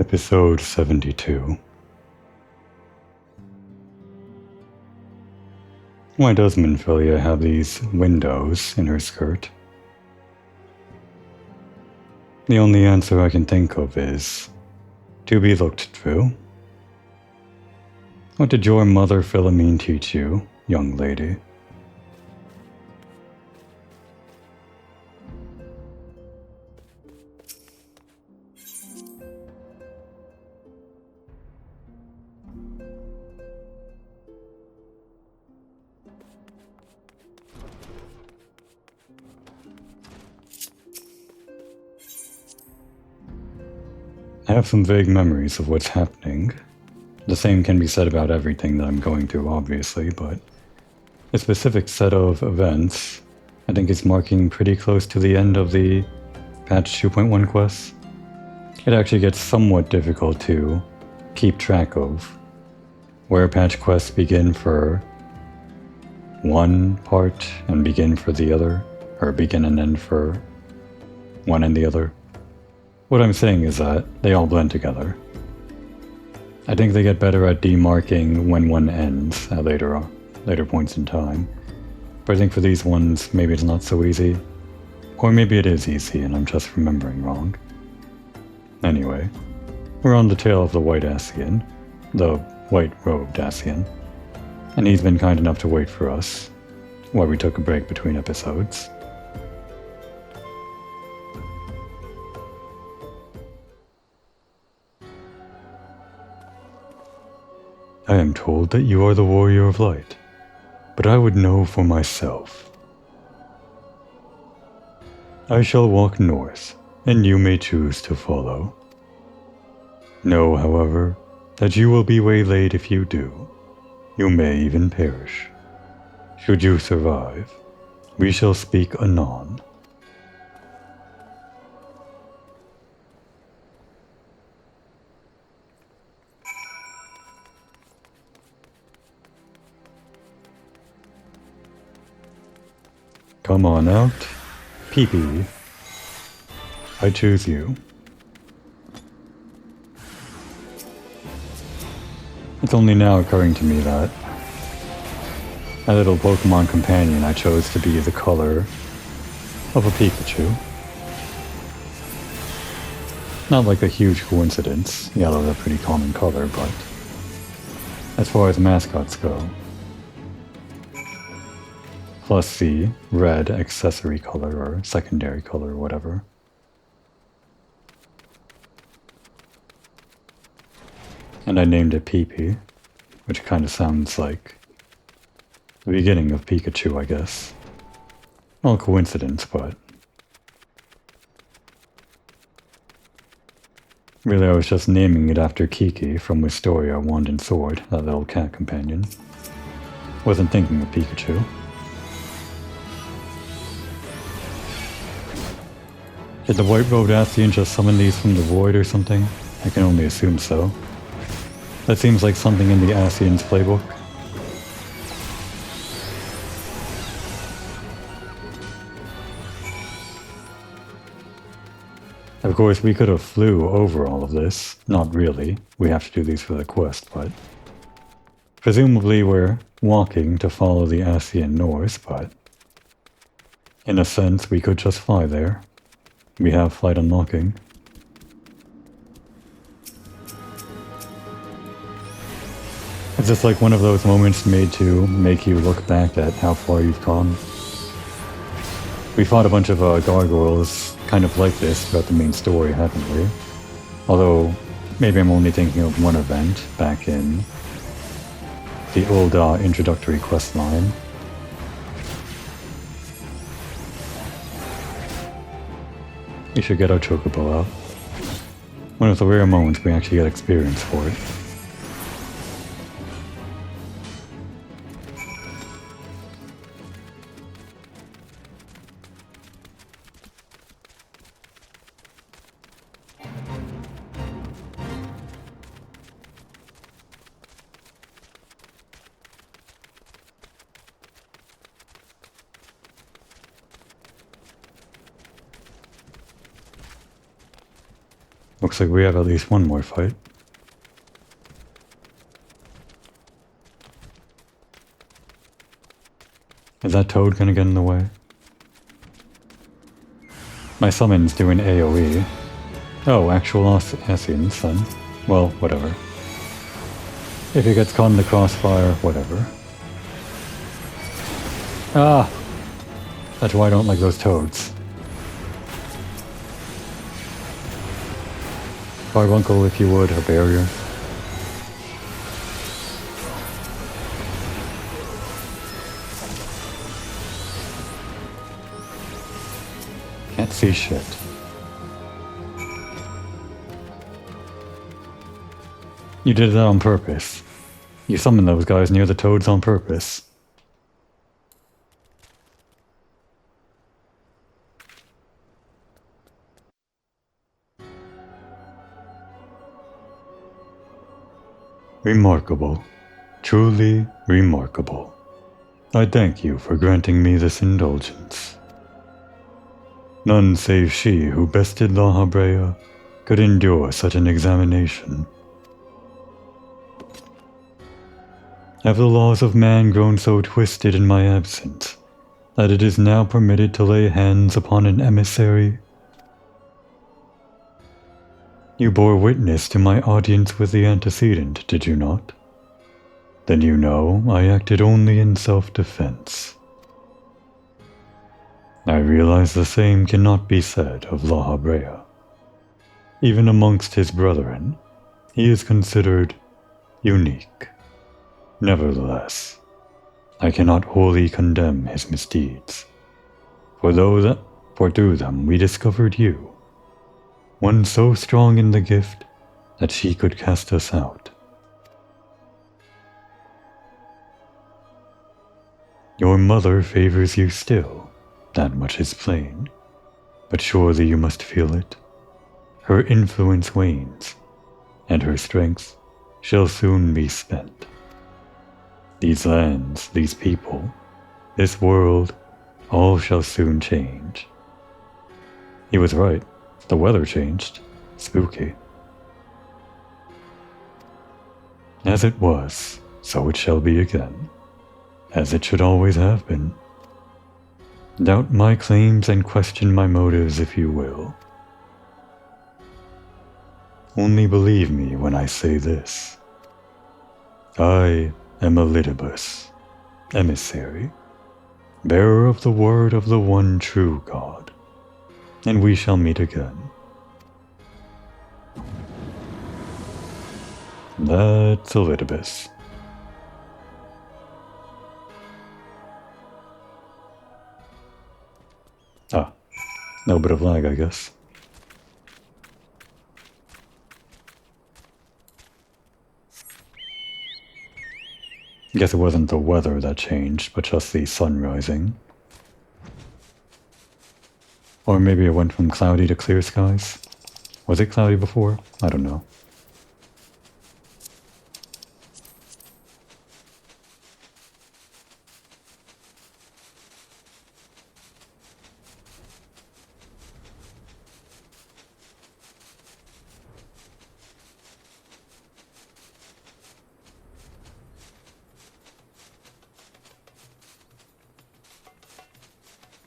Episode 72. Why does Minfilia have these windows in her skirt? The only answer I can think of is to be looked through. What did your mother Philomene teach you, young lady? I have some vague memories of what's happening. The same can be said about everything that I'm going through, obviously, but a specific set of events, I think it's marking pretty close to the end of the patch 2.1 quests. It actually gets somewhat difficult to keep track of where patch quests begin for one part and begin for the other, or begin and end for one and the other. What I'm saying is that they all blend together. I think they get better at demarking when one ends at later points in time. But I think for these ones, maybe it's not so easy. Or maybe it is easy and I'm just remembering wrong. Anyway, we're on the tail of the White Ascian, the white-robed Ascian, and he's been kind enough to wait for us while we took a break between episodes. I am told that you are the Warrior of Light, but I would know for myself. I shall walk north, and you may choose to follow. Know, however, that you will be waylaid if you do. You may even perish. Should you survive, we shall speak anon. Come on out, Pee-pee. I choose you. It's only now occurring to me that my little Pokemon companion I chose to be the color of a Pikachu. Not like a huge coincidence, yellow's a pretty common color, but as far as mascots go, plus the red accessory color or secondary color or whatever. And I named it Pee-pee, which kind of sounds like the beginning of Pikachu, I guess. All coincidence, but really I was just naming it after Kiki from Wisteria Wand and Sword, that little cat companion. Wasn't thinking of Pikachu. Did the white-robed Ascian just summon these from the void or something? I can only assume so. That seems like something in the Ascian's playbook. Of course, we could have flew over all of this. Not really. We have to do these for the quest, but presumably we're walking to follow the Ascian north, but in a sense, we could just fly there. We have flight unlocking. It's just like one of those moments made to make you look back at how far you've come. We fought a bunch of gargoyles kind of like this throughout the main story, haven't we? Although, maybe I'm only thinking of one event back in the old introductory quest line. We should get our Chocobo out. One of the rare moments we actually get experience for it. Looks like we have at least one more fight. Is that toad gonna get in the way? My summon's doing AoE. Oh, actual Ascians then. Well, whatever. If he gets caught in the crossfire, whatever. Ah! That's why I don't like those toads. Carbuncle, if you would, a barrier. Can't see shit. You did that on purpose. You summoned those guys near the toads on purpose. Remarkable. Truly remarkable. I thank you for granting me this indulgence. None save she who bested La Habrea could endure such an examination. Have the laws of man grown so twisted in my absence that it is now permitted to lay hands upon an emissary? You bore witness to my audience with the antecedent, did you not? Then you know I acted only in self-defense. I realize the same cannot be said of La Habrea. Even amongst his brethren, he is considered unique. Nevertheless, I cannot wholly condemn his misdeeds, for through them we discovered you, one so strong in the gift that she could cast us out. Your mother favors you still, that much is plain, but surely you must feel it. Her influence wanes, and her strength shall soon be spent. These lands, these people, this world, all shall soon change. He was right. The weather changed. Spooky. As it was, so it shall be again. As it should always have been. Doubt my claims and question my motives if you will. Only believe me when I say this. I am Elidibus, emissary, bearer of the word of the one true God, and we shall meet again. That's Elidibus. Ah, no bit of lag, I guess. Guess it wasn't the weather that changed, but just the sun rising. Or maybe it went from cloudy to clear skies. Was it cloudy before? I don't know.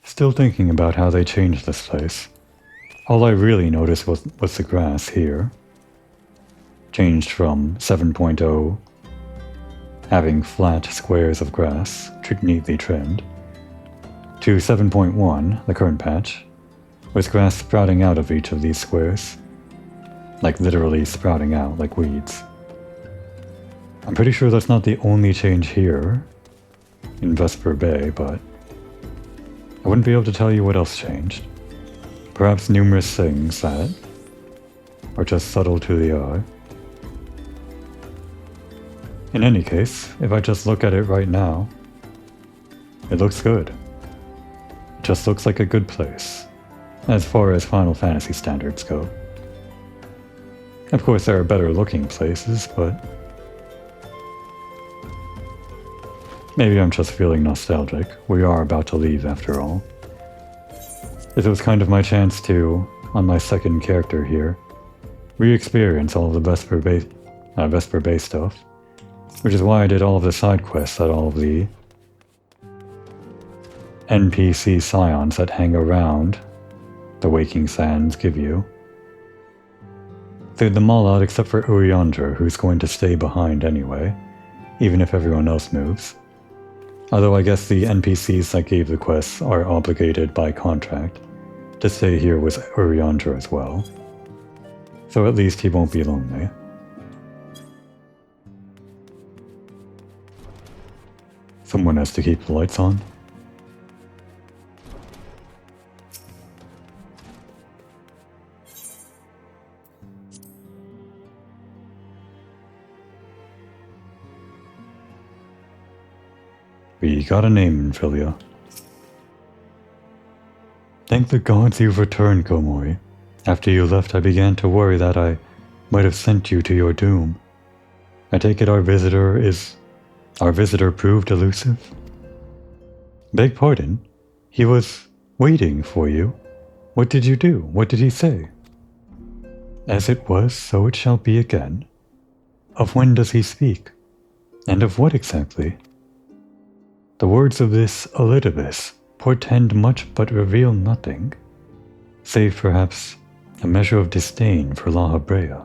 Still thinking about how they changed this place. All I really noticed was the grass here. Changed from 7.0, having flat squares of grass, neatly trimmed, to 7.1, the current patch, with grass sprouting out of each of these squares. Like literally sprouting out like weeds. I'm pretty sure that's not the only change here in Vesper Bay, but I wouldn't be able to tell you what else changed. Perhaps numerous things that are just subtle to the eye. In any case, if I just look at it right now, it looks good. It just looks like a good place, as far as Final Fantasy standards go. Of course, there are better looking places, but maybe I'm just feeling nostalgic. We are about to leave after all. This was kind of my chance to, on my second character here, re-experience all of the Vesper Bay stuff, which is why I did all of the side quests that all of the NPC scions that hang around the Waking Sands give you. Cleared them all out except for Urianger, who's going to stay behind anyway, even if everyone else moves. Although I guess the NPCs that gave the quests are obligated by contract to stay here with Urianger as well. So at least he won't be lonely. Someone has to keep the lights on. We got a name, Enfilia. Thank the gods you've returned, Komori. After you left, I began to worry that I might have sent you to your doom. I take it our visitor proved elusive? Beg pardon? He was waiting for you. What did you do? What did he say? As it was, so it shall be again. Of when does he speak? And of what exactly? The words of this Elidibus portend much but reveal nothing, save perhaps a measure of disdain for La Habrea.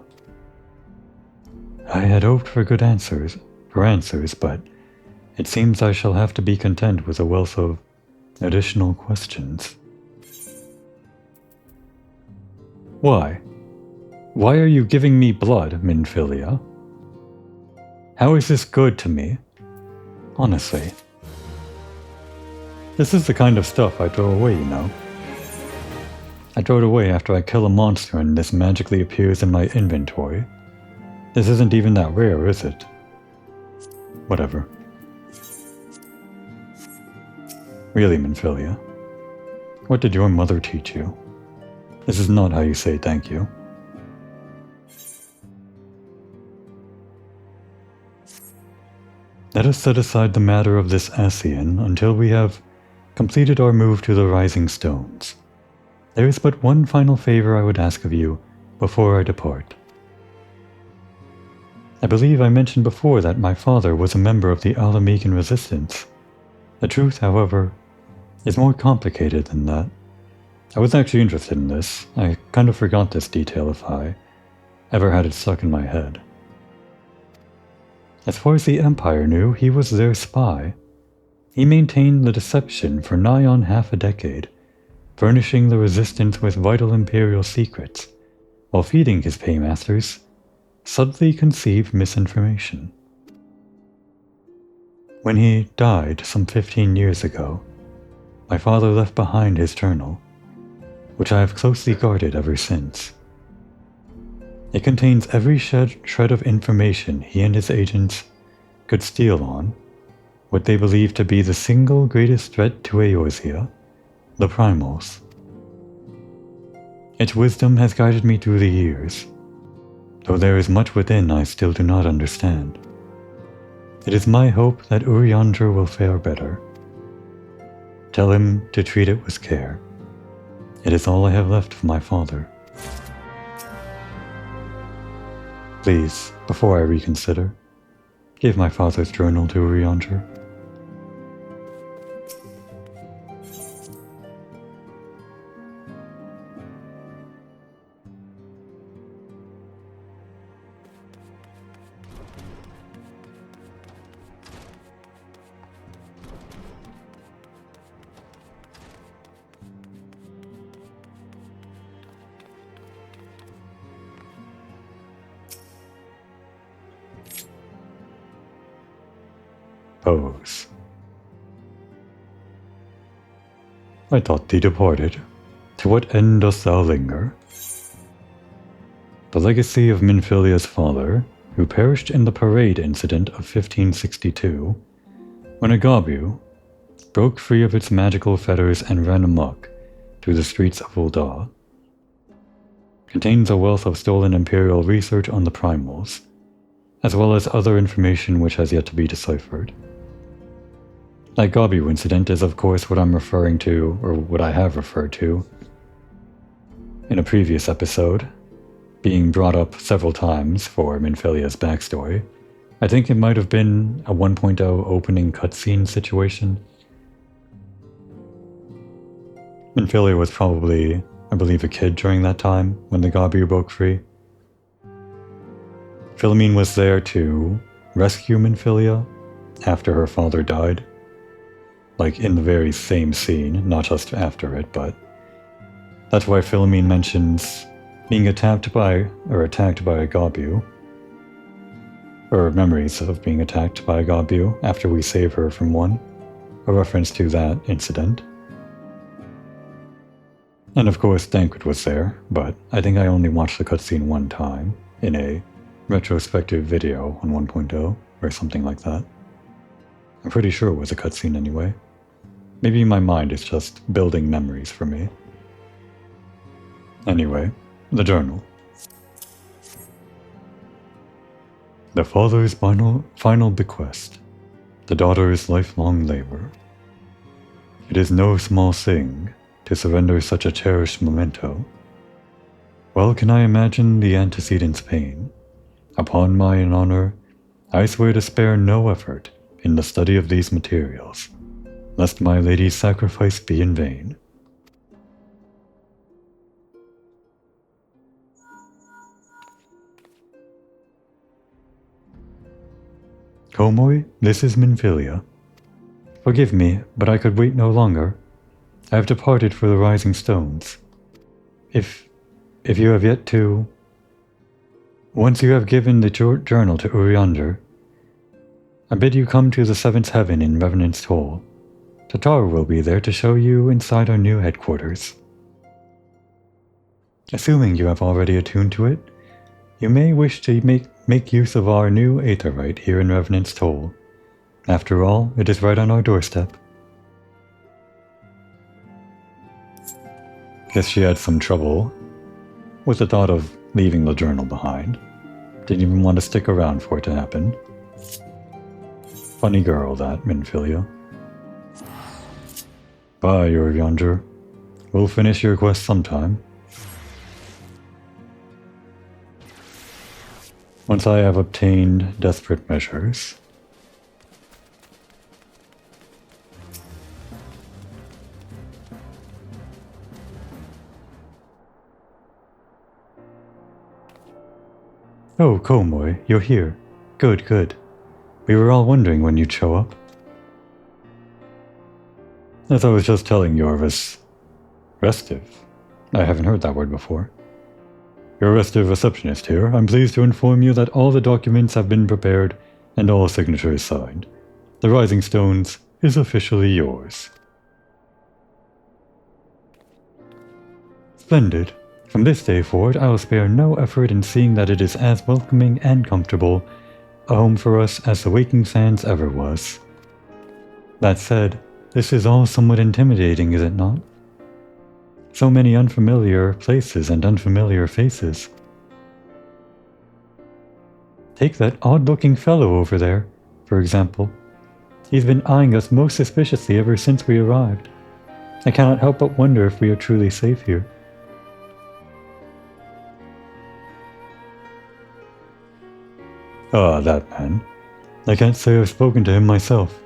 I had hoped for answers, but it seems I shall have to be content with a wealth of additional questions. Why? Why are you giving me blood, Minfilia? How is this good to me? Honestly. This is the kind of stuff I throw away, you know. I throw it away after I kill a monster and this magically appears in my inventory. This isn't even that rare, is it? Whatever. Really, Minfilia, what did your mother teach you? This is not how you say thank you. Let us set aside the matter of this Ascian until we have completed our move to the Rising Stones. There is but one final favor I would ask of you before I depart. I believe I mentioned before that my father was a member of the Alamegan Resistance. The truth, however, is more complicated than that. I was actually interested in this. I kind of forgot this detail if I ever had it stuck in my head. As far as the Empire knew, he was their spy. He maintained the deception for nigh on half a decade, furnishing the Resistance with vital Imperial secrets, while feeding his paymasters subtly conceived misinformation. When he died some 15 years ago, my father left behind his journal, which I have closely guarded ever since. It contains every shred of information he and his agents could steal on what they believe to be the single greatest threat to Eorzea, the Primals. Its wisdom has guided me through the years, though there is much within I still do not understand. It is my hope that Urianger will fare better. Tell him to treat it with care. It is all I have left of my father. Please, before I reconsider, give my father's journal to Urianger. Pose. I thought thee departed. To what end dost thou linger? The legacy of Minfilia's father, who perished in the parade incident of 1562, when Agabu broke free of its magical fetters and ran amok through the streets of Ul'dah, contains a wealth of stolen Imperial research on the Primals, as well as other information which has yet to be deciphered. That Gabu incident is of course what I'm referring to, or what I have referred to, in a previous episode, being brought up several times for Minfilia's backstory. I think it might have been a 1.0 opening cutscene situation. Minfilia was probably, I believe, a kid during that time when the Gabu broke free. Philomene was there to rescue Minfilia after her father died. Like in the very same scene, not just after it, but that's why Philomene mentions being attacked by a Gabu, or memories of being attacked by a Gabu after we save her from one, a reference to that incident. And of course Thancred was there, but I think I only watched the cutscene one time in a retrospective video on 1.0 or something like that. I'm pretty sure it was a cutscene anyway. Maybe my mind is just building memories for me. Anyway, the journal. The father's final bequest, the daughter's lifelong labor. It is no small thing to surrender such a cherished memento. Well can I imagine the antecedent's pain. Upon mine honor, I swear to spare no effort in the study of these materials, lest my lady's sacrifice be in vain. Komoy, this is Minfilia. Forgive me, but I could wait no longer. I have departed for the Rising Stones. If you have yet to... Once you have given the journal to Uriander, I bid you come to the Seventh Heaven in Revenant's Toll. Tatar will be there to show you inside our new headquarters. Assuming you have already attuned to it, you may wish to make use of our new Aetherite here in Revenant's Toll. After all, it is right on our doorstep. Guess she had some trouble with the thought of leaving the journal behind. Didn't even want to stick around for it to happen. Funny girl, that Minfilia. Bye, Uriander. We'll finish your quest sometime. Once I have obtained desperate measures. Oh, Komoy, you're here. Good, good. We were all wondering when you'd show up. As I was just telling Yorvis, restive. I haven't heard that word before. Your restive receptionist here. I'm pleased to inform you that all the documents have been prepared and all signatures signed. The Rising Stones is officially yours. Splendid. From this day forward, I will spare no effort in seeing that it is as welcoming and comfortable a home for us as the Waking Sands ever was. That said, this is all somewhat intimidating, is it not? So many unfamiliar places and unfamiliar faces. Take that odd-looking fellow over there, for example. He's been eyeing us most suspiciously ever since we arrived. I cannot help but wonder if we are truly safe here. Ah, that man. I can't say I've spoken to him myself,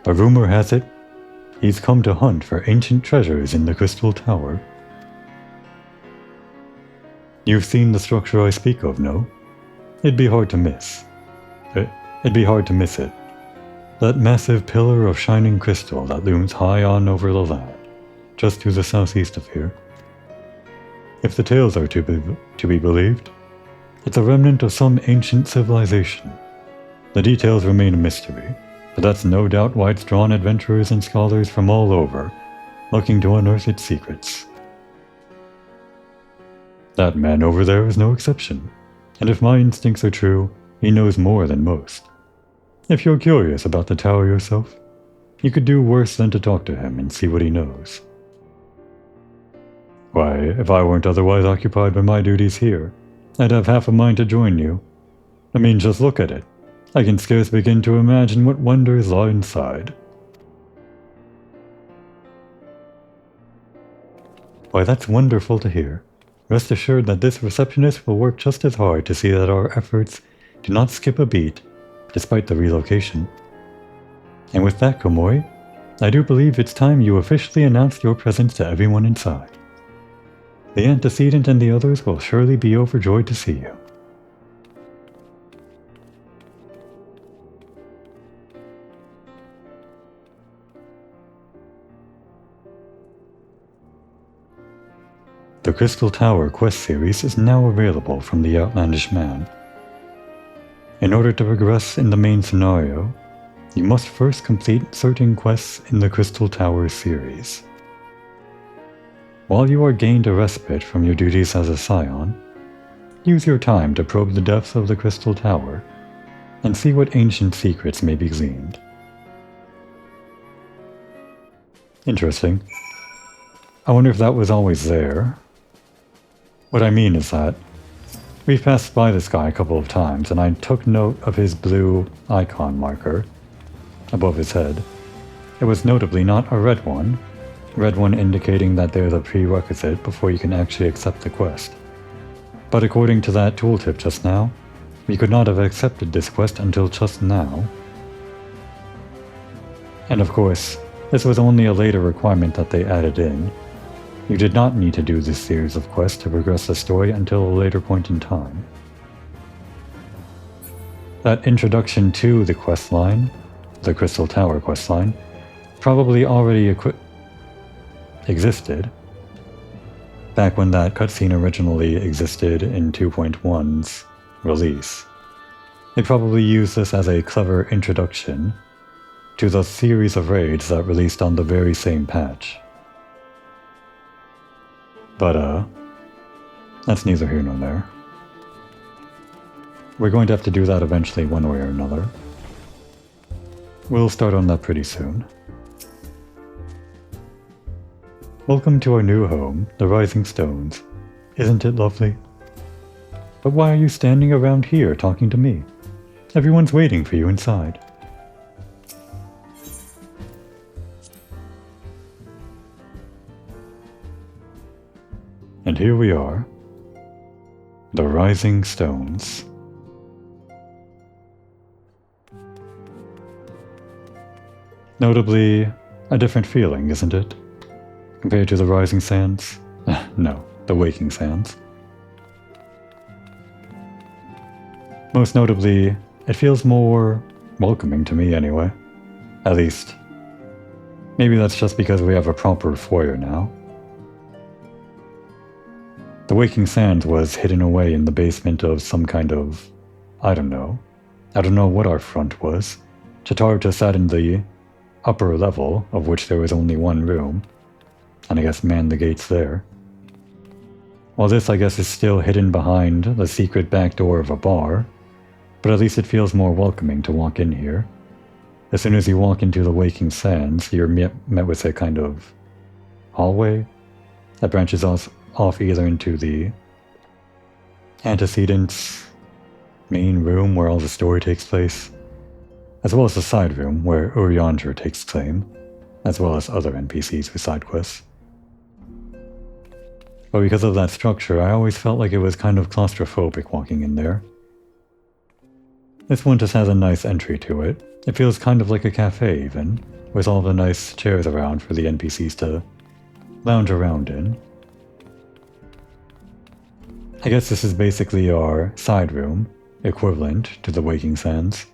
but rumor has it he's come to hunt for ancient treasures in the Crystal Tower. You've seen the structure I speak of, no? It'd be hard to miss. It'd be hard to miss it. That massive pillar of shining crystal that looms high on over the land, just to the southeast of here. If the tales are to be believed, it's a remnant of some ancient civilization. The details remain a mystery, but that's no doubt why it's drawn adventurers and scholars from all over, looking to unearth its secrets. That man over there is no exception, and if my instincts are true, he knows more than most. If you're curious about the tower yourself, you could do worse than to talk to him and see what he knows. Why, if I weren't otherwise occupied by my duties here, I'd have half a mind to join you. I mean, just look at it. I can scarce begin to imagine what wonders lie inside. Why, that's wonderful to hear. Rest assured that this receptionist will work just as hard to see that our efforts do not skip a beat, despite the relocation. And with that, Komori, I do believe it's time you officially announced your presence to everyone inside. The antecedent and the others will surely be overjoyed to see you. The Crystal Tower quest series is now available from the Outlandish Man. In order to progress in the main scenario, you must first complete certain quests in the Crystal Tower series. While you are gained a respite from your duties as a Scion, use your time to probe the depths of the Crystal Tower and see what ancient secrets may be gleaned. Interesting. I wonder if that was always there. What I mean is that we've passed by this guy a couple of times, and I took note of his blue icon marker above his head. It was notably not a red one indicating that there's a prerequisite before you can actually accept the quest. But according to that tooltip just now, we could not have accepted this quest until just now. And of course, this was only a later requirement that they added in. You did not need to do this series of quests to progress the story until a later point in time. That introduction to the questline, the Crystal Tower questline, probably already existed back when that cutscene originally existed in 2.1's release. They probably used this as a clever introduction to the series of raids that released on the very same patch. But, that's neither here nor there. We're going to have to do that eventually one way or another. We'll start on that pretty soon. Welcome to our new home, the Rising Stones. Isn't it lovely? But why are you standing around here talking to me? Everyone's waiting for you inside. And here we are, the Rising Stones. Notably, a different feeling, isn't it? Compared to the Rising Sands? No, the Waking Sands. Most notably, it feels more welcoming to me anyway. At least, maybe that's just because we have a proper foyer now. The Waking Sands was hidden away in the basement of some kind of... I don't know what our front was. Chatarta sat in the upper level, of which there was only one room, and I guess manned the gates there. While this, I guess, is still hidden behind the secret back door of a bar, but at least it feels more welcoming to walk in here. As soon as you walk into the Waking Sands, you're met with a kind of hallway that branches off either into the antecedents main room where all the story takes place, as well as the side room where Urianger takes claim, as well as other NPCs with side quests. But because of that structure, I always felt like it was kind of claustrophobic walking in there. This one just has a nice entry to it. It feels kind of like a cafe even, with all the nice chairs around for the NPCs to lounge around in. I guess this is basically our side room, equivalent to the Waking Sands,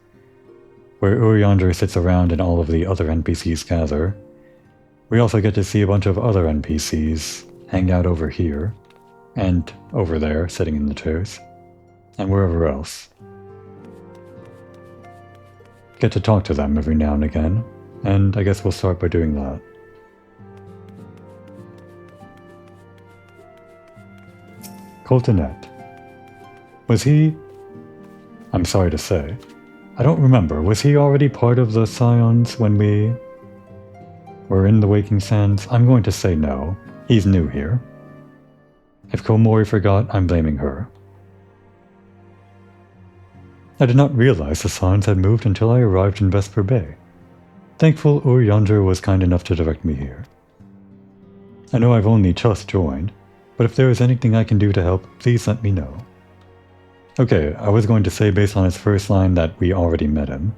where Urianger sits around and all of the other NPCs gather. We also get to see a bunch of other NPCs hang out over here, and over there, sitting in the chairs, and wherever else. Get to talk to them every now and again, and I guess we'll start by doing that. Coltonet. Was he... I'm sorry to say. I don't remember. Was he already part of the Scions when we were in the Waking Sands? I'm going to say no. He's new here. If Komori forgot, I'm blaming her. I did not realize the Scions had moved until I arrived in Vesper Bay. Thankful Urianger was kind enough to direct me here. I know I've only just joined, but if there is anything I can do to help, please let me know. Okay, I was going to say based on his first line that we already met him,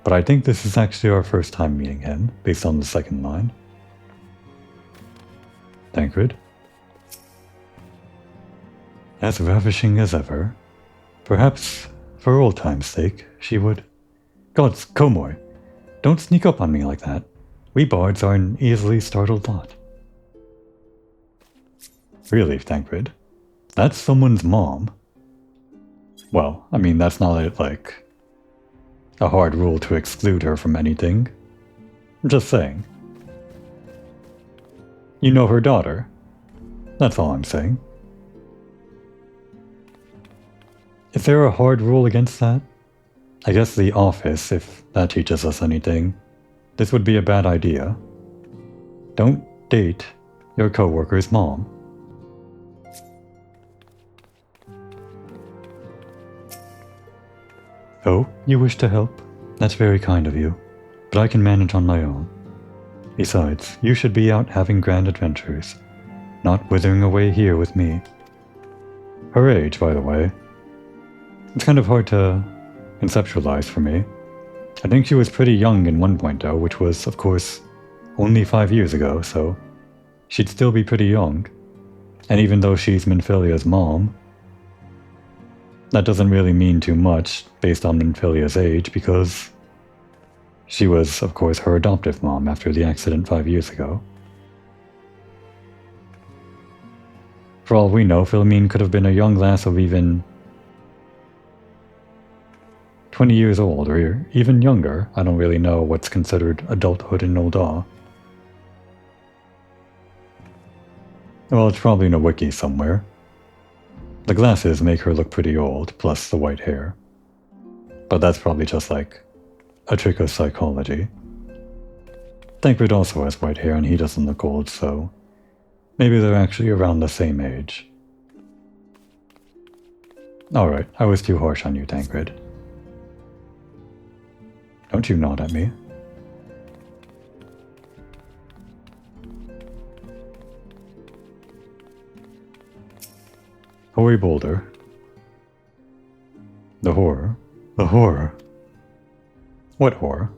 but I think this is actually our first time meeting him, based on the second line. Tancred. As ravishing as ever. Perhaps, for old time's sake, she would... Gods, Komoy, don't sneak up on me like that. We bards are an easily startled lot. Really, Tancred? That's someone's mom. Well, I mean, that's not like a hard rule to exclude her from anything. I'm just saying. You know her daughter. That's all I'm saying. Is there a hard rule against that? I guess the office, if that teaches us anything. This would be a bad idea. Don't date your coworker's mom. Oh, you wish to help? That's very kind of you, but I can manage on my own. Besides, you should be out having grand adventures, not withering away here with me. Her age, by the way. It's kind of hard to conceptualize for me. I think she was pretty young in 1.0, which was, of course, only 5 years ago, so she'd still be pretty young. And even though she's Minfilia's mom, that doesn't really mean too much based on Minfilia's age, because she was, of course, her adoptive mom after the accident 5 years ago. For all we know, Philomene could have been a young lass of even 20 years old, or even younger. I don't really know what's considered adulthood in Nolda. Well, it's probably in a wiki somewhere. The glasses make her look pretty old, plus the white hair. But that's probably just like a trick of psychology. Tancred also has white hair and he doesn't look old, so maybe they're actually around the same age. Alright, I was too harsh on you, Tancred. Don't you nod at me. Hoary Boulder. The horror. The horror. What horror?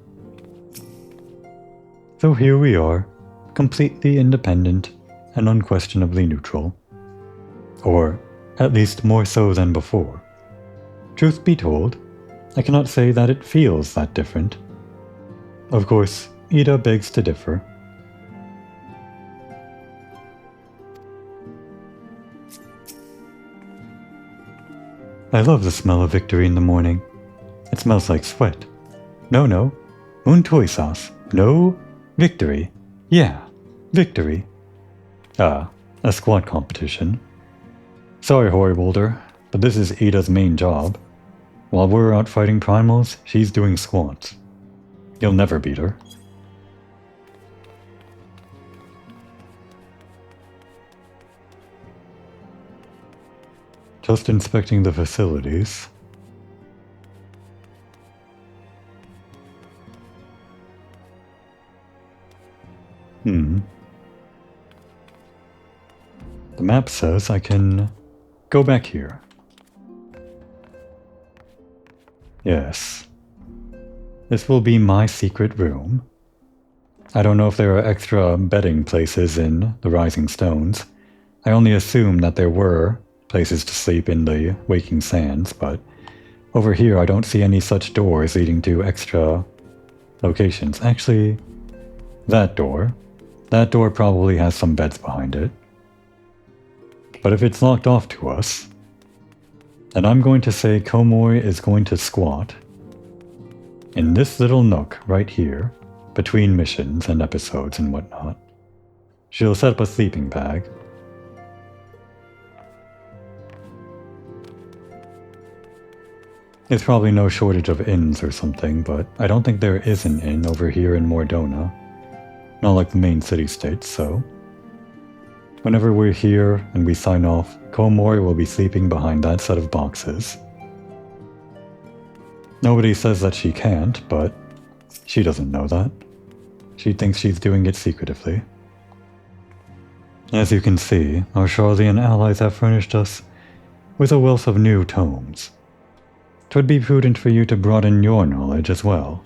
So here we are, completely independent and unquestionably neutral. Or, at least more so than before. Truth be told, I cannot say that it feels that different. Of course, Ida begs to differ. I love the smell of victory in the morning. It smells like sweat. No, un toy sauce. No, victory. Yeah, victory. Ah, a squat competition. Sorry, Hoary Boulder, but this is Ida's main job. While we're out fighting primals, she's doing squats. You'll never beat her. Just inspecting the facilities. The map says I can go back here. Yes. This will be my secret room. I don't know if there are extra bedding places in the Rising Stones. I only assume that there were places to sleep in the Waking Sands, but over here I don't see any such doors leading to extra locations. Actually, that door probably has some beds behind it. But if it's locked off to us, then I'm going to say Komoy is going to squat in this little nook right here, between missions and episodes and whatnot. She'll set up a sleeping bag. There's probably no shortage of inns or something, but I don't think there is an inn over here in Mordona. Not like the main city-states, so whenever we're here and we sign off, Komoy will be sleeping behind that set of boxes. Nobody says that she can't, but she doesn't know that. She thinks she's doing it secretively. As you can see, our Charlian allies have furnished us with a wealth of new tomes. 'Twould be prudent for you to broaden your knowledge as well.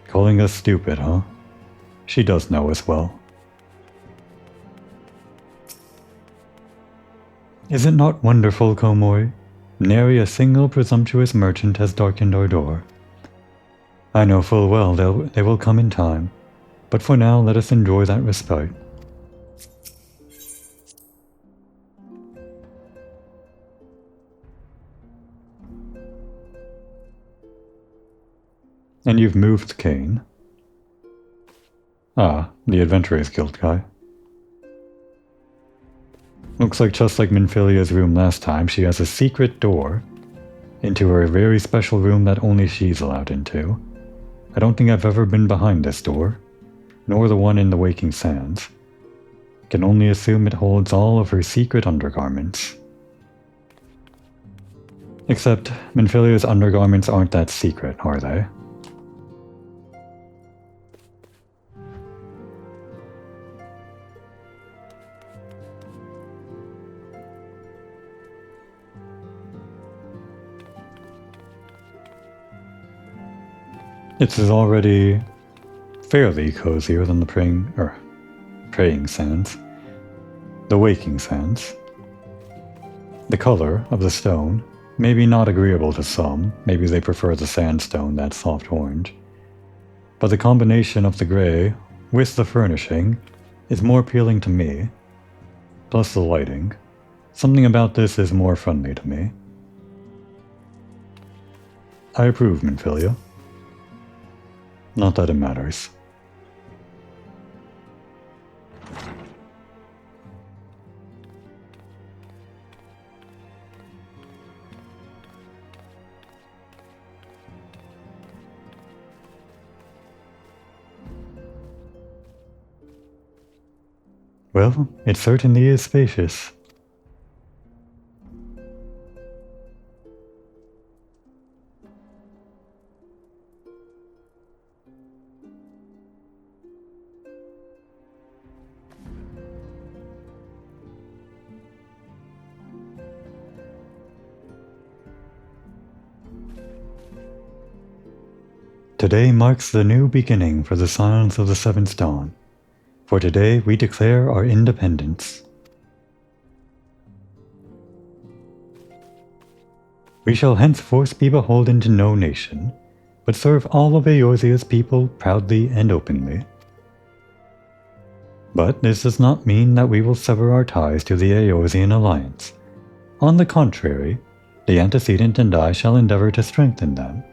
Calling us stupid, huh? She does know us well. Is it not wonderful, Komori? Nary a single presumptuous merchant has darkened our door. I know full well they will come in time, but for now let us enjoy that respite. And you've moved Kane. Ah, the Adventurers Guild guy. Looks like just like Minfilia's room last time, she has a secret door into her very special room that only she's allowed into. I don't think I've ever been behind this door, nor the one in the Waking Sands. Can only assume it holds all of her secret undergarments. Except, Minfilia's undergarments aren't that secret, are they? It is already fairly cozier than the praying sands. The Waking Sands. The color of the stone, maybe not agreeable to some, maybe they prefer the sandstone, that soft orange. But the combination of the gray with the furnishing is more appealing to me. Plus the lighting. Something about this is more friendly to me. I approve, Minfilia. Not that it matters. Well, it certainly is spacious. Today marks the new beginning for the Scions of the Seventh Dawn. For today we declare our independence. We shall henceforth be beholden to no nation, but serve all of Eorzea's people proudly and openly. But this does not mean that we will sever our ties to the Eorzean alliance. On the contrary, the antecedent and I shall endeavor to strengthen them.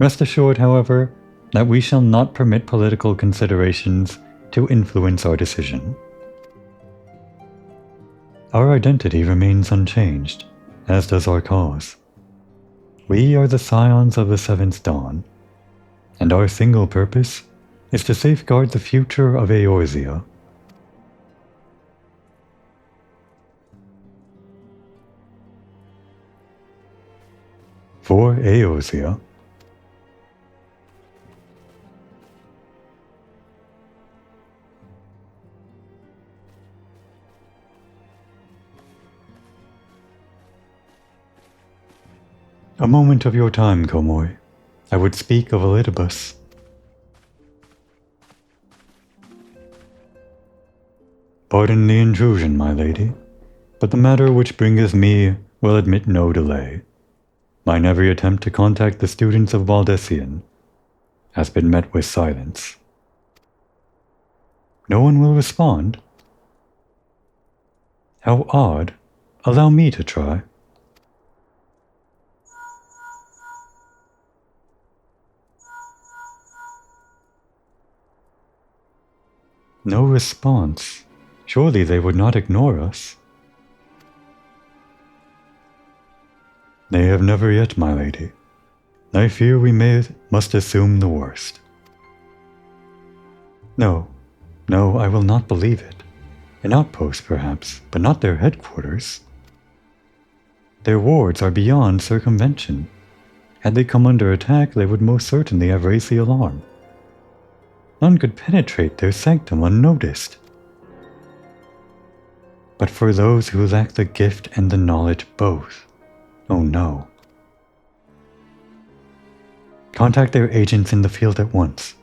Rest assured, however, that we shall not permit political considerations to influence our decision. Our identity remains unchanged, as does our cause. We are the Scions of the Seventh Dawn, and our single purpose is to safeguard the future of Eorzea. For Eorzea. A moment of your time, Komori. I would speak of Elidibus. Pardon the intrusion, my lady, but the matter which bringeth me will admit no delay. Mine every attempt to contact the students of Valdesian has been met with silence. No one will respond? How odd. Allow me to try. No response. Surely they would not ignore us. They have never yet, my lady. I fear we must assume the worst. No, I will not believe it. An outpost, perhaps, but not their headquarters. Their wards are beyond circumvention. Had they come under attack, they would most certainly have raised the alarm. None could penetrate their sanctum unnoticed. But for those who lack the gift and the knowledge both, oh no. Contact their agents in the field at once.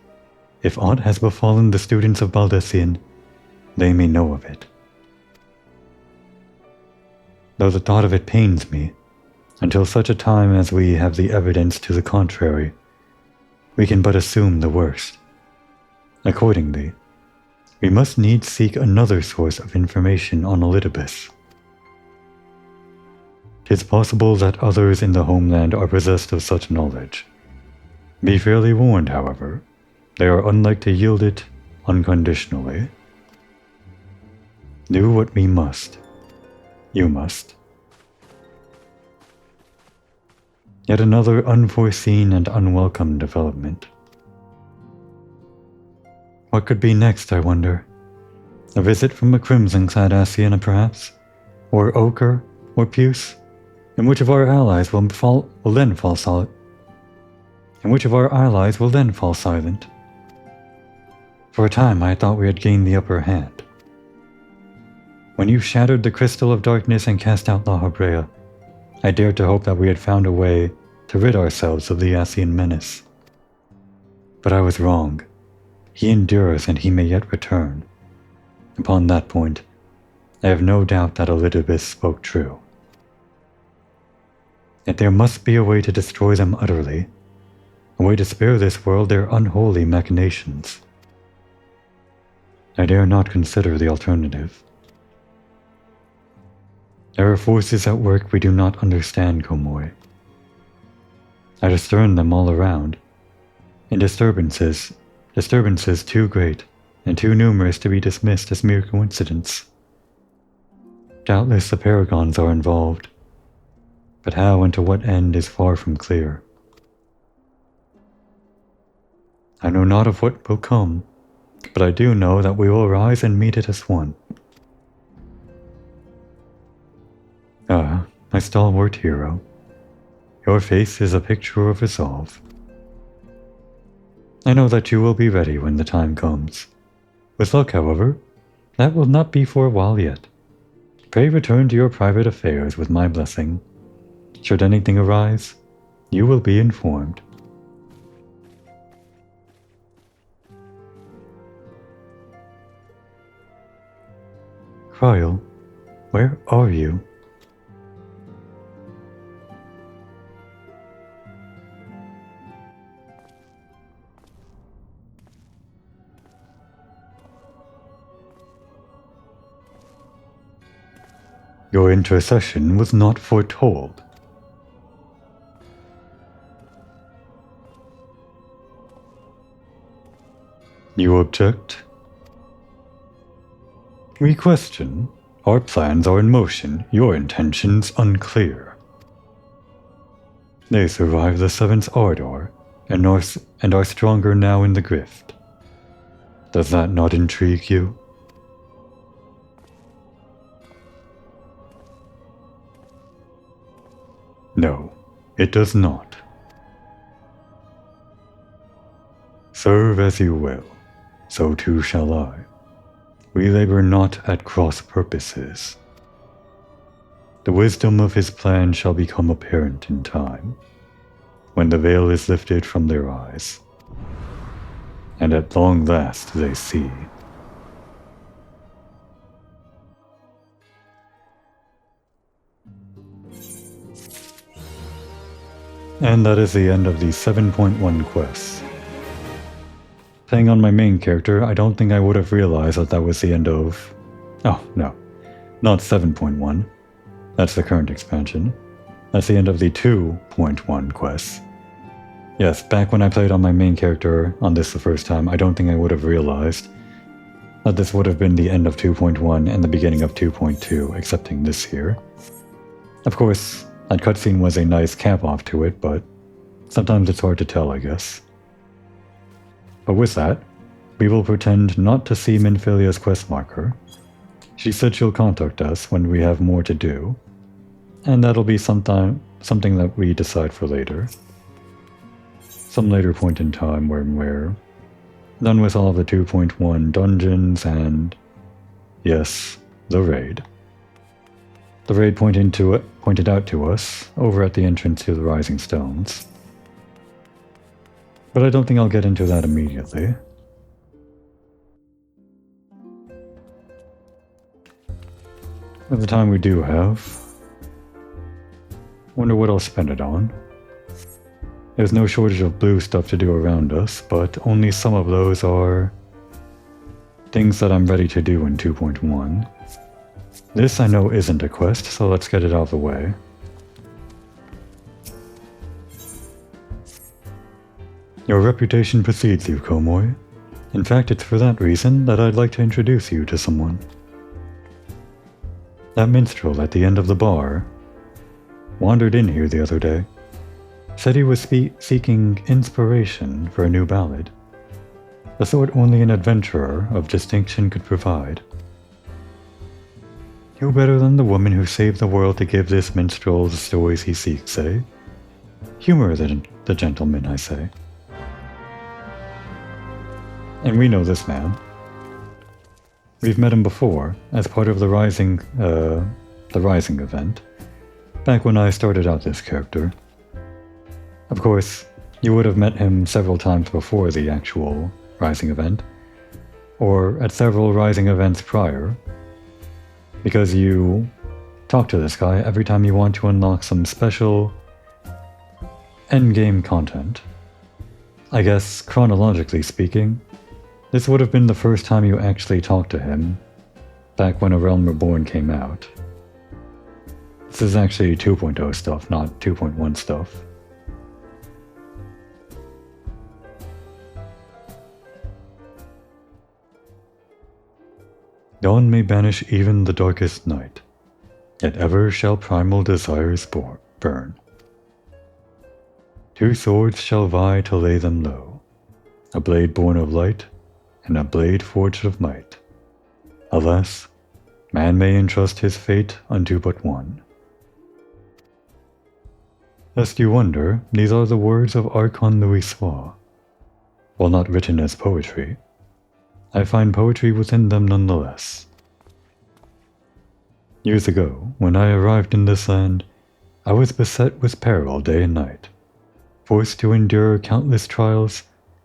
If aught has befallen the students of Baldessian, they may know of it. Though the thought of it pains me, until such a time as we have the evidence to the contrary, we can but assume the worst. Accordingly, we must needs seek another source of information on Elidibus. 'Tis possible that others in the homeland are possessed of such knowledge. Be fairly warned, however, they are unlike to yield it unconditionally. Do what we must. You must. Yet another unforeseen and unwelcome development. What could be next, I wonder? A visit from a crimson-clad Asiana, perhaps? Or Ochre? Or Puce? And which of our allies will then fall silent? For a time I thought we had gained the upper hand. When you shattered the crystal of darkness and cast out La Habrea, I dared to hope that we had found a way to rid ourselves of the Asian menace. But I was wrong. He endures and he may yet return. Upon that point, I have no doubt that Elidibus spoke true. Yet there must be a way to destroy them utterly, a way to spare this world their unholy machinations. I dare not consider the alternative. There are forces at work we do not understand, Komoy. I discern them all around, in disturbances too great and too numerous to be dismissed as mere coincidence. Doubtless the Paragons are involved, but how and to what end is far from clear. I know not of what will come, but I do know that we will rise and meet it as one. Ah, my stalwart hero. Your face is a picture of resolve. I know that you will be ready when the time comes. With luck, however, that will not be for a while yet. Pray return to your private affairs with my blessing. Should anything arise, you will be informed. Cryle, where are you? Your intercession was not foretold. You object? We question. Our plans are in motion, your intentions unclear. They survived the Seventh Ardor, and are stronger now in the Grift. Does that not intrigue you? No, it does not. Serve as you will, so too shall I. We labor not at cross purposes. The wisdom of his plan shall become apparent in time, when the veil is lifted from their eyes, and at long last they see. And that is the end of the 7.1 quests. Playing on my main character, I don't think I would have realized that that was the end of... Oh, no. Not 7.1. That's the current expansion. That's the end of the 2.1 quests. Yes, back when I played on my main character on this the first time, I don't think I would have realized that this would have been the end of 2.1 and the beginning of 2.2, excepting this here. Of course, that cutscene was a nice cap-off to it, but sometimes it's hard to tell, I guess. But with that, we will pretend not to see Minfilia's quest marker. She said she'll contact us when we have more to do, and that'll be something that we decide for later. Some later point in time when we're done with all of the 2.1 dungeons and, yes, the raid. the raid pointed out to us over at the entrance to the Rising Stones. But I don't think I'll get into that immediately. With the time we do have, wonder what I'll spend it on. There's no shortage of blue stuff to do around us, but only some of those are things that I'm ready to do in 2.1. This I know isn't a quest, so let's get it out of the way. Your reputation precedes you, Komoy. In fact, it's for that reason that I'd like to introduce you to someone. That minstrel at the end of the bar wandered in here the other day. Said he was seeking inspiration for a new ballad, the sort only an adventurer of distinction could provide. Who better than the woman who saved the world to give this minstrel the stories he seeks, eh? Humor the gentleman, I say. And we know this man. We've met him before, as part of the Rising event, back when I started out this character. Of course, you would have met him several times before the actual Rising event, or at several Rising events prior, because you talk to this guy every time you want to unlock some special endgame content. I guess, chronologically speaking, this would have been the first time you actually talked to him, back when A Realm Reborn came out. This is actually 2.0 stuff, not 2.1 stuff. Dawn may banish even the darkest night, yet ever shall primal desires burn. Two swords shall vie to lay them low, a blade born of light, and a blade forged of might. Alas, man may entrust his fate unto but one. Lest you wonder, these are the words of Archon Louisoix. While not written as poetry, I find poetry within them nonetheless. Years ago, when I arrived in this land, I was beset with peril day and night, forced to endure countless trials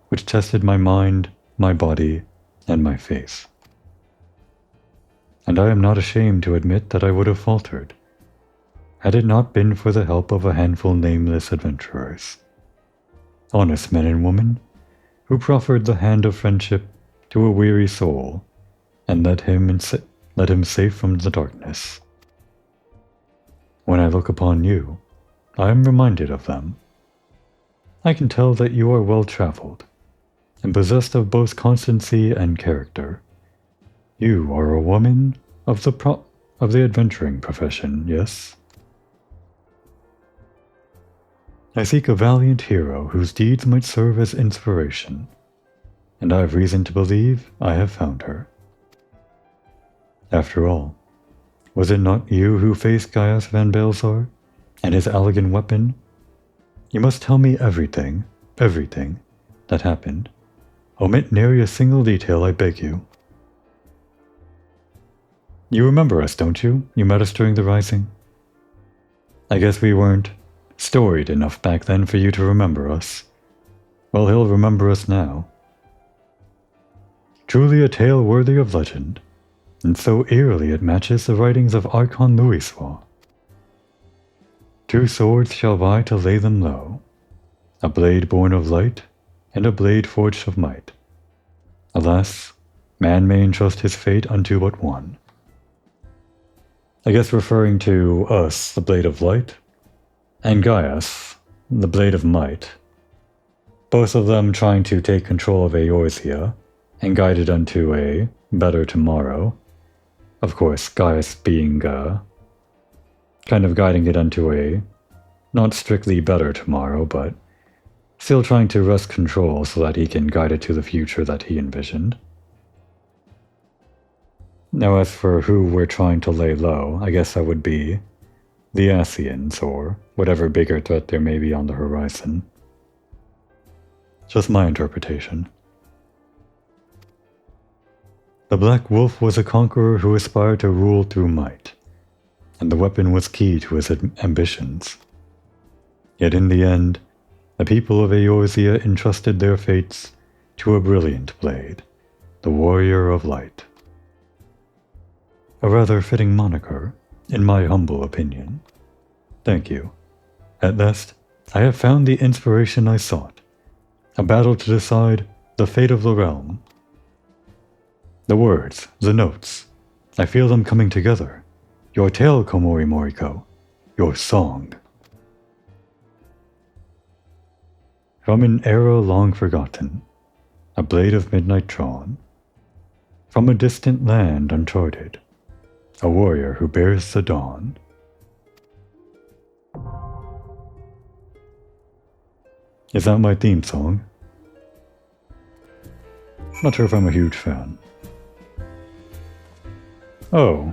which tested my mind, my body, and my faith. And I am not ashamed to admit that I would have faltered, had it not been for the help of a handful nameless adventurers. Honest men and women, who proffered the hand of friendship to a weary soul, and led him safe from the darkness. When I look upon you, I am reminded of them. I can tell that you are well-traveled, and possessed of both constancy and character. You are a woman of the adventuring profession, yes? I seek a valiant hero whose deeds might serve as inspiration, and I have reason to believe I have found her. After all, was it not you who faced Gaius van Baelzar and his elegant weapon? You must tell me everything that happened. Omit nary a single detail, I beg you. You remember us, don't you? You met us during the Rising. I guess we weren't storied enough back then for you to remember us. Well, he'll remember us now. Truly a tale worthy of legend, and so eerily it matches the writings of Archon Louisoix. Two swords shall vie to lay them low, a blade born of light, and a blade forged of might. Alas, man may entrust his fate unto but one. I guess referring to us, the blade of light, and Gaius, the blade of might, both of them trying to take control of Eorzea and guide it unto a better tomorrow. Of course, Gaius being kind of guiding it unto a not strictly better tomorrow, but still trying to wrest control so that he can guide it to the future that he envisioned. Now as for who we're trying to lay low, I guess that would be the Ascians, or whatever bigger threat there may be on the horizon. Just my interpretation. The Black Wolf was a conqueror who aspired to rule through might. and the weapon was key to his ambitions. Yet in the end, the people of Eorzea entrusted their fates to a brilliant blade, the Warrior of Light. A rather fitting moniker, in my humble opinion. Thank you. At last, I have found the inspiration I sought. A battle to decide the fate of the realm. The words, the notes, I feel them coming together. Your tale, Komori Moriko. Your song. From an era long forgotten, a blade of midnight drawn. From a distant land uncharted, a warrior who bears the dawn. Is that my theme song? Not sure if I'm a huge fan. Oh.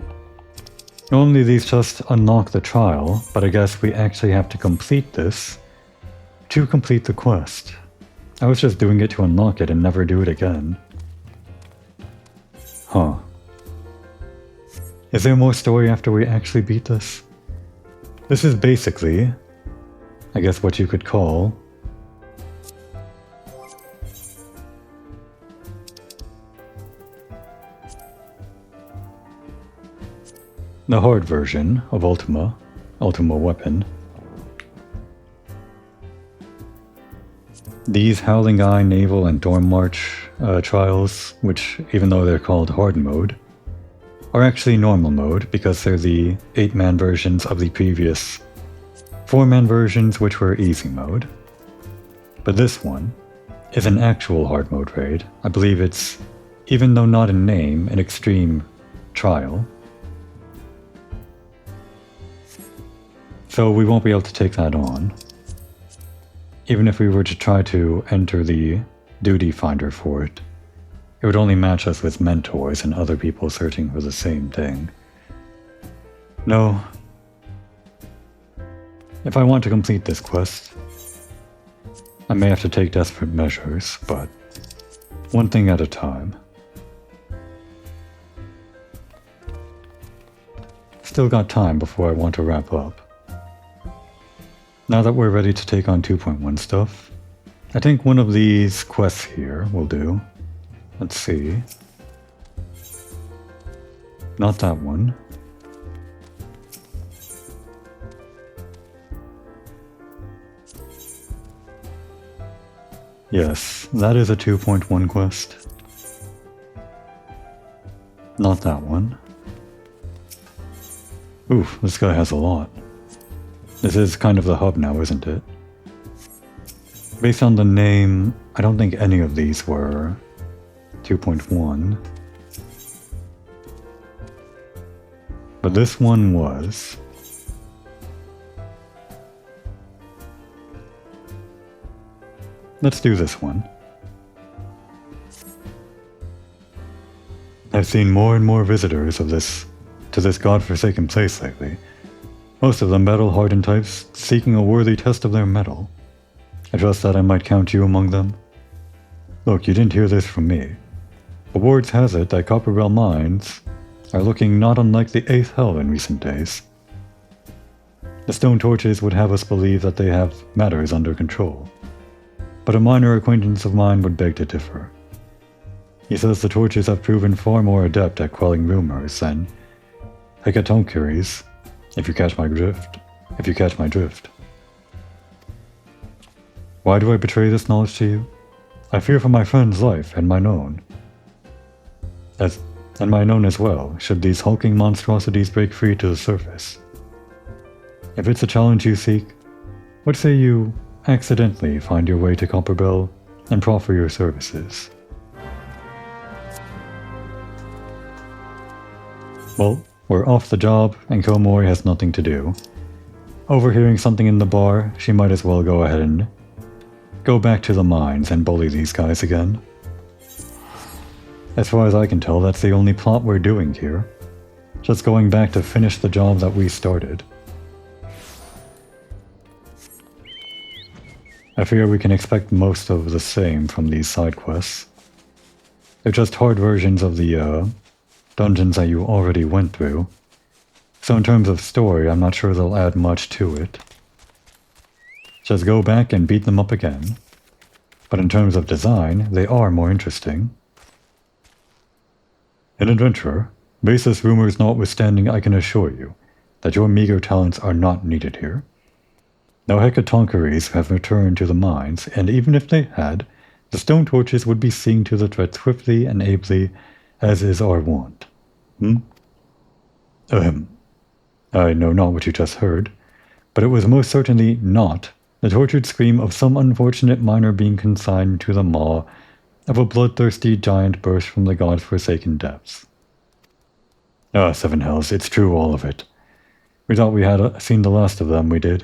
Normally these just unlock the trial, but I guess we actually have to complete this to complete the quest. I was just doing it to unlock it and never do it again. Huh. Is there more story after we actually beat this? This is basically, I guess what you could call, the hard version of Ultima Weapon. These Howling Eye, Naval, and Dorm March trials, which, even though they're called hard mode, are actually normal mode because they're the 8-man versions of the previous 4-man versions, which were easy mode. But this one is an actual hard mode raid. I believe it's, even though not in name, an extreme trial. So we won't be able to take that on. Even if we were to try to enter the duty finder for it, it would only match us with mentors and other people searching for the same thing. No. If I want to complete this quest, I may have to take desperate measures, but one thing at a time. Still got time before I want to wrap up. Now that we're ready to take on 2.1 stuff, I think one of these quests here will do. Let's see. Not that one. Yes, that is a 2.1 quest. Not that one. Oof, this guy has a lot. This is kind of the hub now, isn't it? Based on the name, I don't think any of these were 2.1. But this one was. Let's do this one. I've seen more and more visitors to this godforsaken place lately. Most of them battle-hardened types seeking a worthy test of their mettle. I trust that I might count you among them. Look, you didn't hear this from me. The wards has it that Copperbell mines are looking not unlike the 8th hell in recent days. The stone torches would have us believe that they have matters under control, but a minor acquaintance of mine would beg to differ. He says the torches have proven far more adept at quelling rumors than hecatonkures. If you catch my drift. Why do I betray this knowledge to you? I fear for my friend's life and mine own. And mine own as well, should these hulking monstrosities break free to the surface. If it's a challenge you seek, what say you accidentally find your way to Copperbell and proffer your services? Well, we're off the job, and Komori has nothing to do. Overhearing something in the bar, she might as well go ahead and go back to the mines and bully these guys again. As far as I can tell, that's the only plot we're doing here. Just going back to finish the job that we started. I fear we can expect most of the same from these side quests. They're just hard versions of the dungeons that you already went through. So in terms of story, I'm not sure they'll add much to it. Just go back and beat them up again. But in terms of design, they are more interesting. An adventurer, baseless rumors notwithstanding, I can assure you that your meager talents are not needed here. No hecatoncheries have returned to the mines, and even if they had, the stone torches would be seeing to the threat swiftly and ably, as is our wont. I know not what you just heard, but it was most certainly not the tortured scream of some unfortunate miner being consigned to the maw of a bloodthirsty giant burst from the god-forsaken depths. Ah, seven hells, it's true, all of it. We thought we had seen the last of them, we did.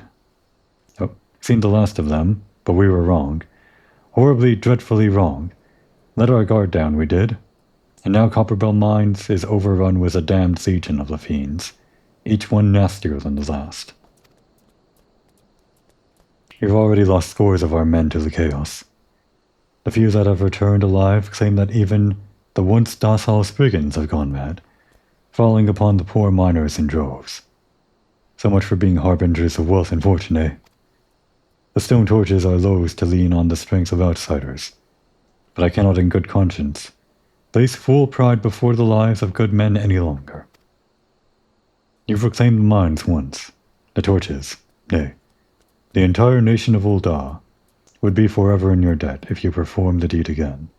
Oh, seen the last of them, but we were wrong. Horribly, dreadfully wrong. Let our guard down, we did. And now Copperbell Mines is overrun with a damned legion of the fiends, each one nastier than the last. We've already lost scores of our men to the chaos. The few that have returned alive claim that even the once docile Spriggans have gone mad, falling upon the poor miners in droves. So much for being harbingers of wealth and fortune, eh? The stone torches are loath to lean on the strength of outsiders, but I cannot in good conscience place full pride before the lives of good men any longer. You've reclaimed the mines once, the torches, nay, the entire nation of Ul'dah would be forever in your debt if you perform the deed again.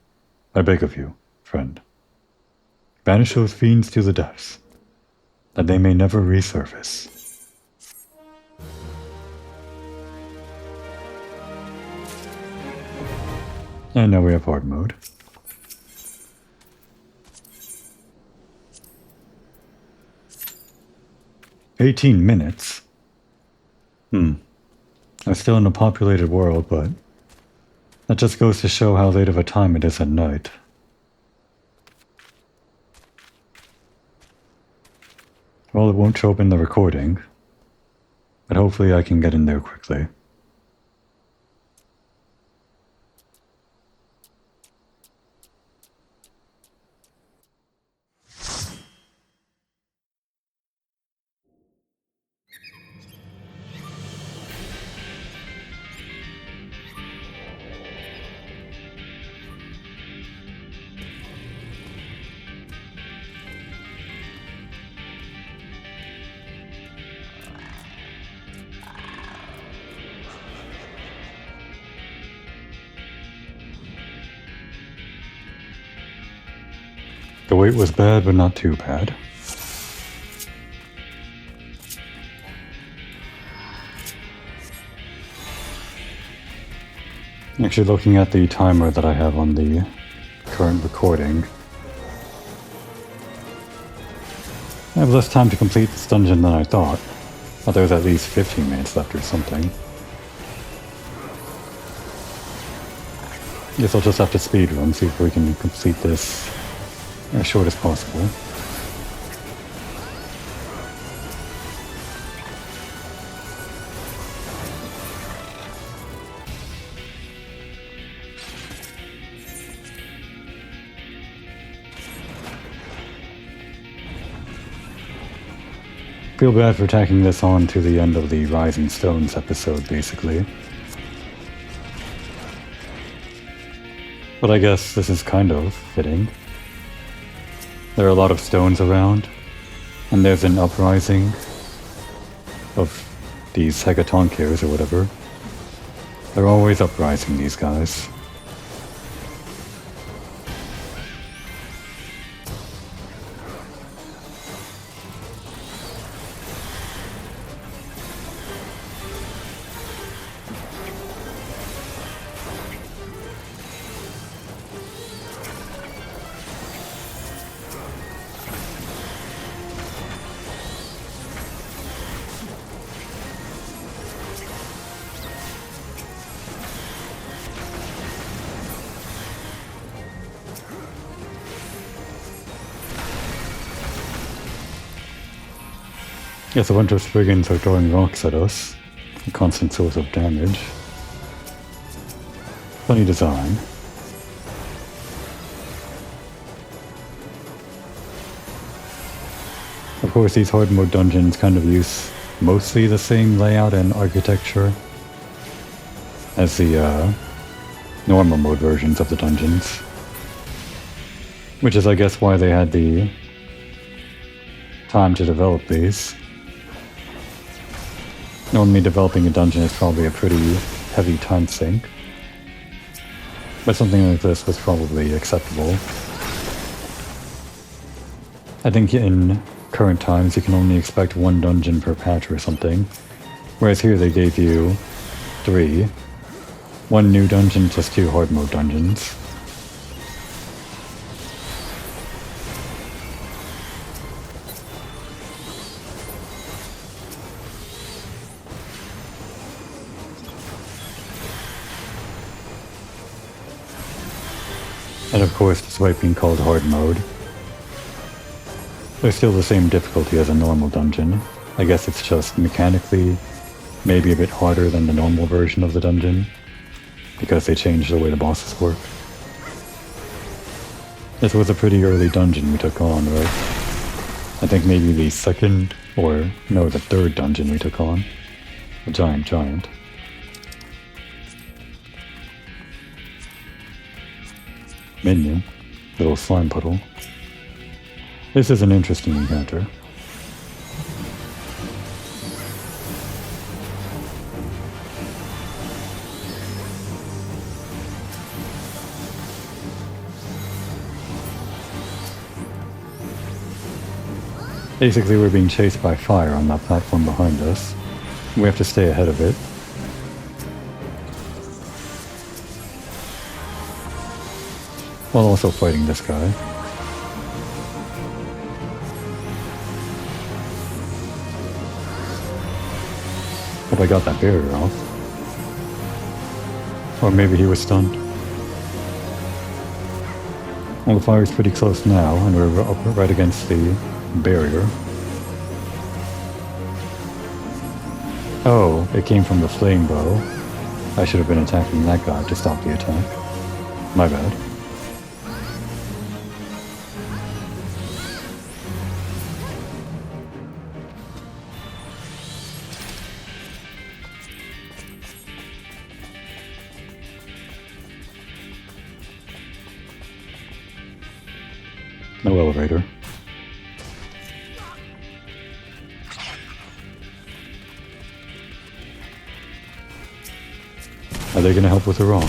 I beg of you, friend. Banish those fiends to the depths, that they may never resurface. And now we have hard mode. "18 minutes? I'm still in a populated world, but that just goes to show how late of a time it is at night. Well, it won't show up in the recording, but hopefully I can get in there quickly. The wait was bad, but not too bad. Actually, looking at the timer that I have on the current recording, I have less time to complete this dungeon than I thought. I thought there was at least 15 minutes left or something. Guess I'll just have to speedrun, see if we can complete this as short as possible. Feel bad for tacking this on to the end of the Rising Stones episode, basically. But I guess this is kind of fitting. There are a lot of stones around, and there's an uprising of these Hecatoncheires or whatever. They're always uprising, these guys. Yes, a bunch of Spriggans are throwing rocks at us. A constant source of damage. Funny design. Of course, these hard mode dungeons kind of use mostly the same layout and architecture as the normal mode versions of the dungeons. Which is, I guess, why they had the time to develop these. Normally developing a dungeon is probably a pretty heavy time sink, but something like this was probably acceptable. I think in current times you can only expect one dungeon per patch or something, whereas here they gave you 3. 1 new dungeon plus 2 hard mode dungeons. And of course, despite being called hard mode, they're still the same difficulty as a normal dungeon. I guess it's just mechanically maybe a bit harder than the normal version of the dungeon, because they changed the way the bosses work. This was a pretty early dungeon we took on, right? I think maybe the second, or no, the third dungeon we took on. A giant. Minion. Little slime puddle. This is an interesting encounter. Basically, we're being chased by fire on that platform behind us. We have to stay ahead of it. While also fighting this guy. Hope I got that barrier off. Or maybe he was stunned. Well, the fire's pretty close now, and we're up right against the barrier. Oh, it came from the flame bow. I should have been attacking that guy to stop the attack. My bad. No elevator. Are they going to help with the rock?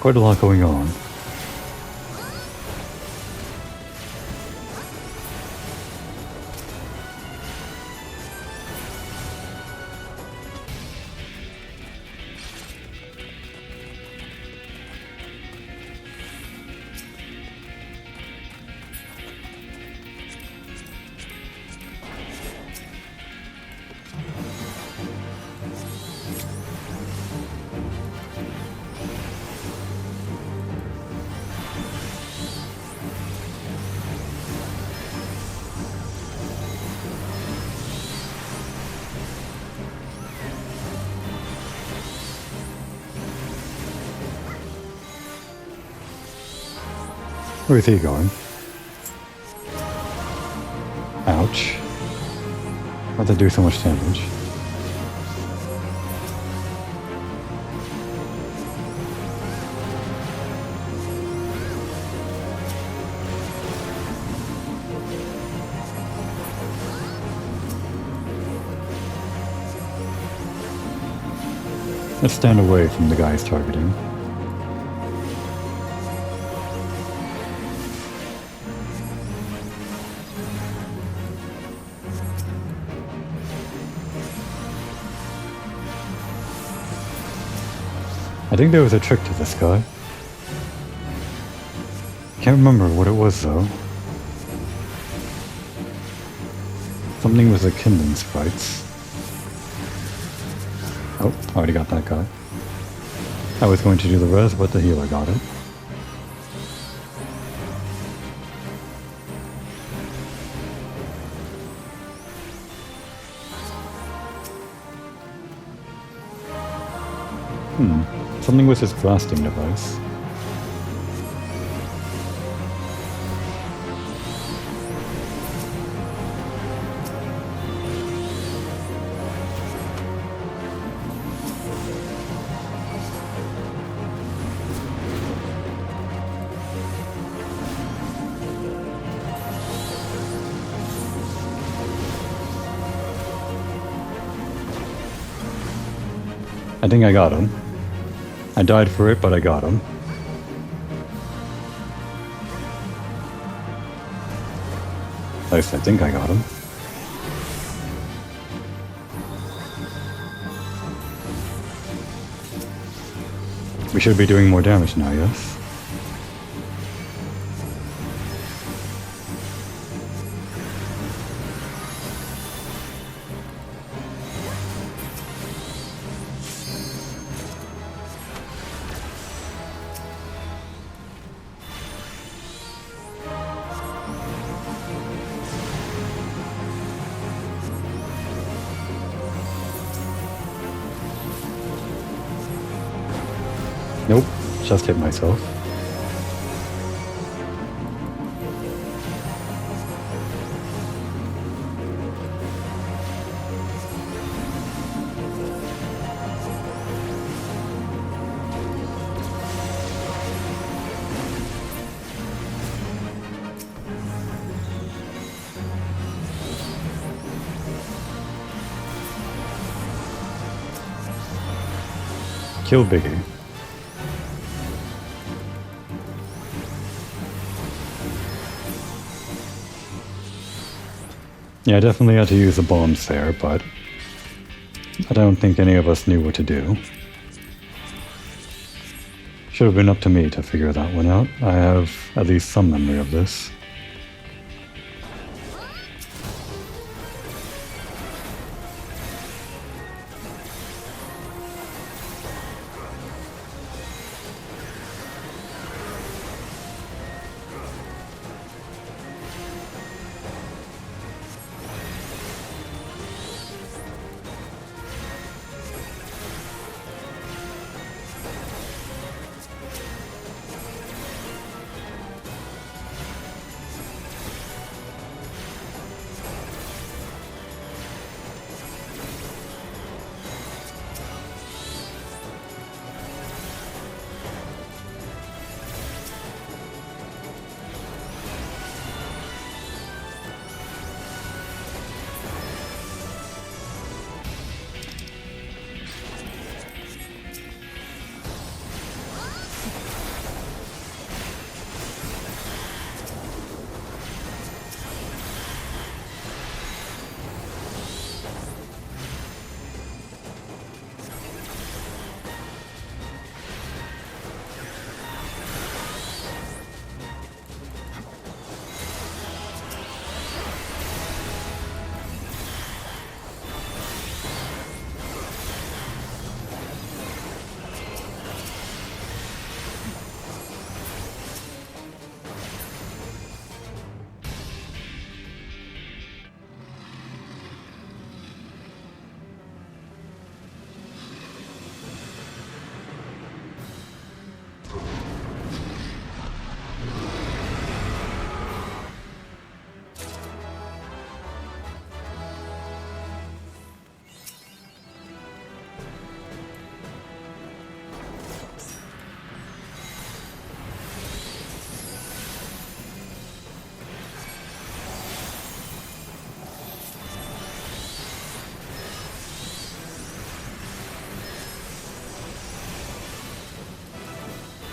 Quite a lot going on. Where's he going? Ouch. How'd that do so much damage? Let's stand away from the guys targeting. I think there was a trick to this guy. Can't remember what it was though. Something with the kindling sprites. Oh, already got that guy. I was going to do the res, but the healer got it. Something with his blasting device. I think I got him. I died for it, but I got him. At least I think I got him. We should be doing more damage now, yes? Nope, just hit myself. Kill Biggie. Yeah, I definitely had to use the bombs there, but I don't think any of us knew what to do. Should have been up to me to figure that one out. I have at least some memory of this.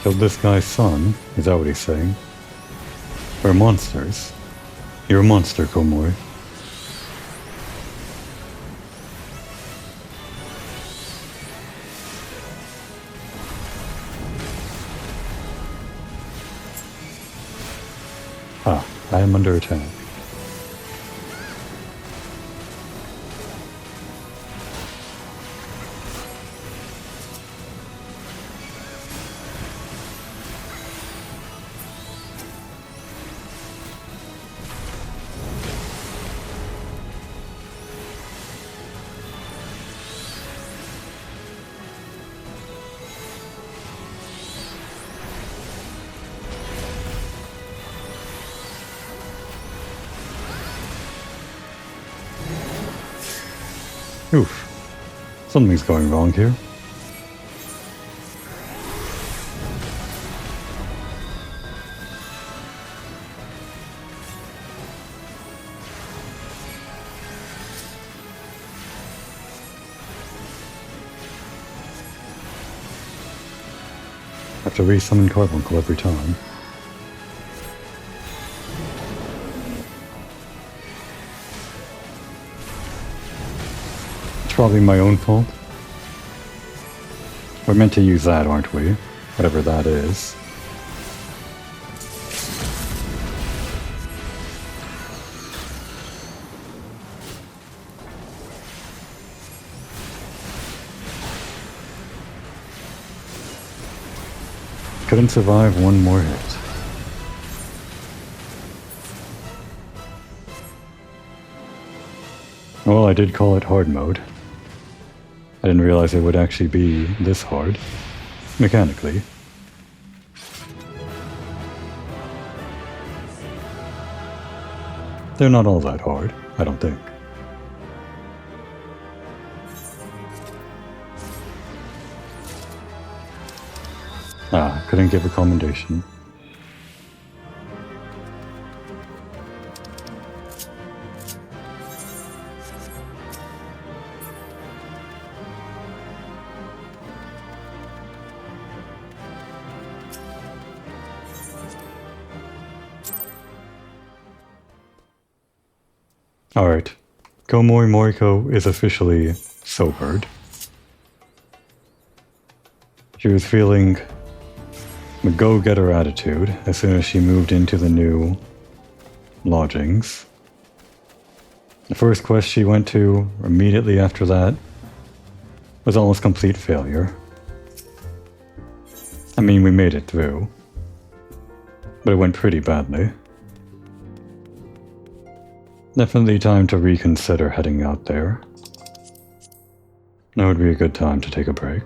Killed this guy's son? Is that what he's saying? We're monsters. You're a monster, Komori. Ah, I am under attack. Oof. Something's going wrong here. Have to re-summon Carbuncle every time. It's probably my own fault. We're meant to use that, aren't we? Whatever that is. Couldn't survive one more hit. Well, I did call it hard mode. I didn't realize it would actually be this hard, mechanically. They're not all that hard, I don't think. Ah, couldn't give a commendation. Alright, Komori Moriko is officially sobered. She was feeling a go-getter attitude as soon as she moved into the new lodgings. The first quest she went to immediately after that was almost complete failure. I mean, we made it through, but it went pretty badly. Definitely time to reconsider heading out there. Now would be a good time to take a break.